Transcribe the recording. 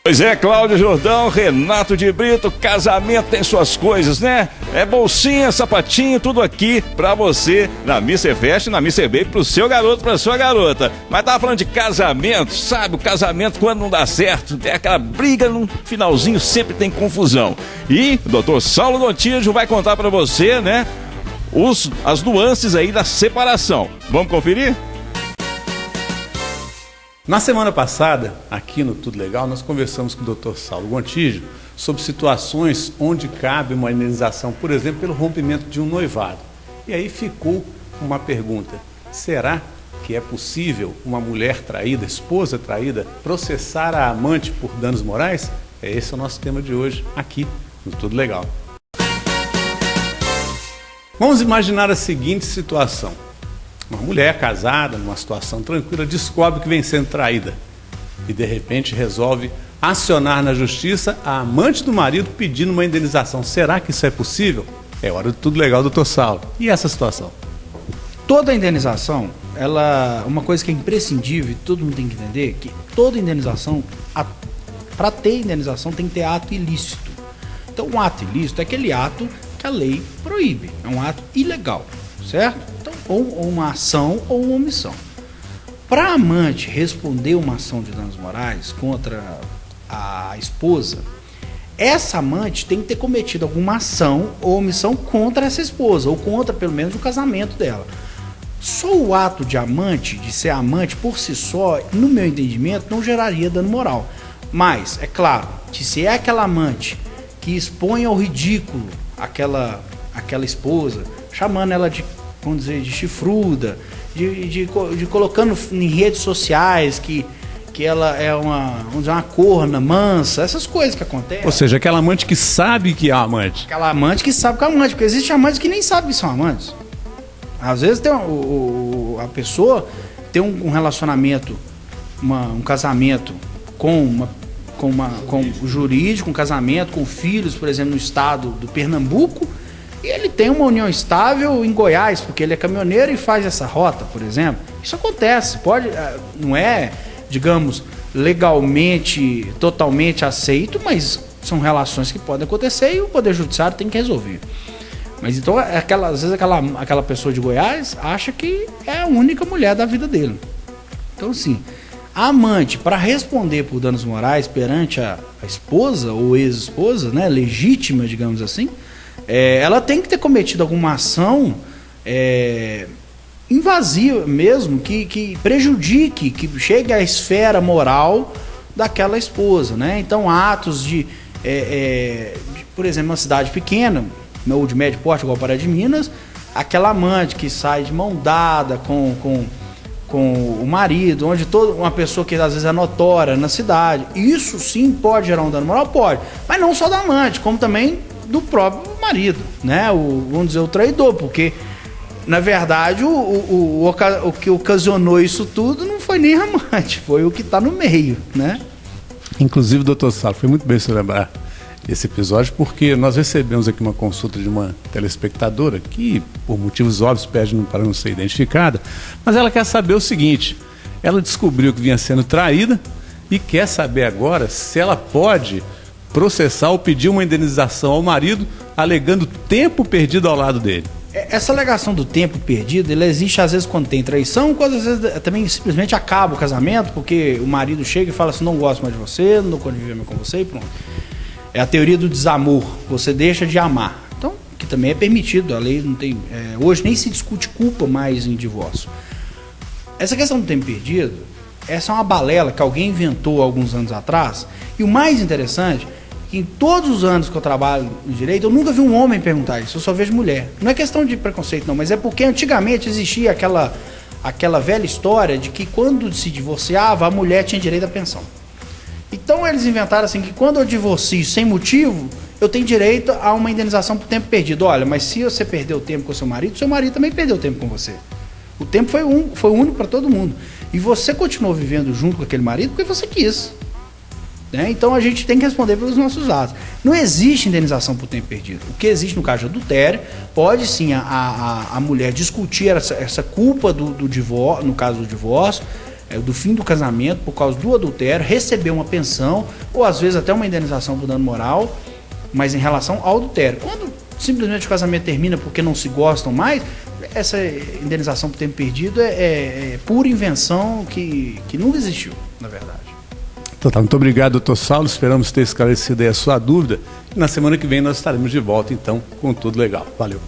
Pois é, Cláudio Jordão, Renato de Brito, casamento tem suas coisas, né? É bolsinha, sapatinho, tudo aqui pra você na Mr. Fest, na Mr. Baby, pro seu garoto, pra sua garota. Mas tava falando de casamento, sabe? O casamento quando não dá certo, tem aquela briga no finalzinho, sempre tem confusão. E o doutor Saulo Gontijo vai contar pra você, né? As nuances aí da separação. Vamos conferir? Na semana passada, aqui no Tudo Legal, nós conversamos com o Dr. Saulo Gontijo sobre situações onde cabe uma indenização, por exemplo, pelo rompimento de um noivado. E aí ficou uma pergunta: será que é possível uma mulher traída, esposa traída, processar a amante por danos morais? Esse é o nosso tema de hoje, aqui no Tudo Legal. Vamos imaginar a seguinte situação. Uma mulher casada, numa situação tranquila, descobre que vem sendo traída e, de repente, resolve acionar na justiça a amante do marido pedindo uma indenização. Será que isso é possível? É hora de Tudo Legal, doutor Saulo. E essa situação? Toda indenização, uma coisa que é imprescindível, todo mundo tem que entender, que toda indenização, para ter indenização, tem que ter ato ilícito. Então, um ato ilícito é aquele ato que a lei proíbe, é um ato ilegal, certo? Então, ou uma ação ou uma omissão. Para a amante responder uma ação de danos morais contra a esposa, essa amante tem que ter cometido alguma ação ou omissão contra essa esposa, ou contra pelo menos o casamento dela. Só o ato de ser amante por si só, no meu entendimento, não geraria dano moral. Mas, é claro, que se é aquela amante que expõe ao ridículo aquela esposa, chamando ela de, vamos dizer, de chifruda, de colocando em redes sociais que ela é uma corna, mansa, essas coisas que acontecem. Ou seja, aquela amante que sabe que é amante. Aquela amante que sabe que é amante, porque existe amantes que nem sabem que são amantes. Às vezes tem a pessoa tem um relacionamento, um casamento com jurídico, um casamento com filhos, por exemplo, no estado do Pernambuco, e ele tem uma união estável em Goiás, porque ele é caminhoneiro e faz essa rota, por exemplo. Isso acontece, não é, digamos, legalmente, totalmente aceito, mas são relações que podem acontecer e o Poder Judiciário tem que resolver. Mas então, às vezes aquela pessoa de Goiás acha que é a única mulher da vida dele. Então, assim, a amante, para responder por danos morais perante a esposa ou ex-esposa, né, legítima, digamos assim, ela tem que ter cometido alguma ação invasiva mesmo, que prejudique, que chegue à esfera moral daquela esposa, né? Então, atos de por exemplo, uma cidade pequena, ou de médio porte, igual Pará de Minas, aquela amante que sai de mão dada com o marido, onde uma pessoa que às vezes é notória na cidade, isso sim pode gerar um dano moral? Pode, mas não só da amante, como também do próprio marido, né? Vamos dizer, o traidor, porque na verdade o que ocasionou isso tudo não foi nem a amante, foi o que está no meio, né? Inclusive, doutor Saulo, foi muito bem você lembrar esse episódio, porque nós recebemos aqui uma consulta de uma telespectadora que, por motivos óbvios, pede para não ser identificada, mas ela quer saber o seguinte: ela descobriu que vinha sendo traída e quer saber agora se ela pode processar ou pedir uma indenização ao marido, alegando tempo perdido ao lado dele. Essa alegação do tempo perdido, ela existe às vezes quando tem traição, quando às vezes também simplesmente acaba o casamento, porque o marido chega e fala assim: não gosto mais de você, não quero viver mais com você, e pronto. É a teoria do desamor, você deixa de amar. Então, que também é permitido, a lei não tem... hoje nem se discute culpa mais em divórcio. Essa questão do tempo perdido, essa é uma balela que alguém inventou alguns anos atrás, e o mais interessante, que em todos os anos que eu trabalho no direito, eu nunca vi um homem perguntar isso, eu só vejo mulher. Não é questão de preconceito não, mas é porque antigamente existia aquela velha história de que quando se divorciava, a mulher tinha direito à pensão. Então eles inventaram assim que quando eu divorcio sem motivo, eu tenho direito a uma indenização por tempo perdido. Olha, mas se você perdeu tempo com seu marido também perdeu tempo com você. O tempo foi único para todo mundo. E você continuou vivendo junto com aquele marido porque você quis. Né? Então a gente tem que responder pelos nossos atos. Não existe indenização por tempo perdido. O que existe no caso de adultério, pode sim a mulher discutir essa culpa do divórcio, no caso do divórcio, do fim do casamento por causa do adultério, receber uma pensão ou às vezes até uma indenização por dano moral, mas em relação ao adultério. Quando simplesmente o casamento termina porque não se gostam mais, essa indenização por tempo perdido é pura invenção que nunca existiu, na verdade. Então tá, muito obrigado, doutor Saulo. Esperamos ter esclarecido aí a sua dúvida. E na semana que vem nós estaremos de volta, então, com tudo legal. Valeu.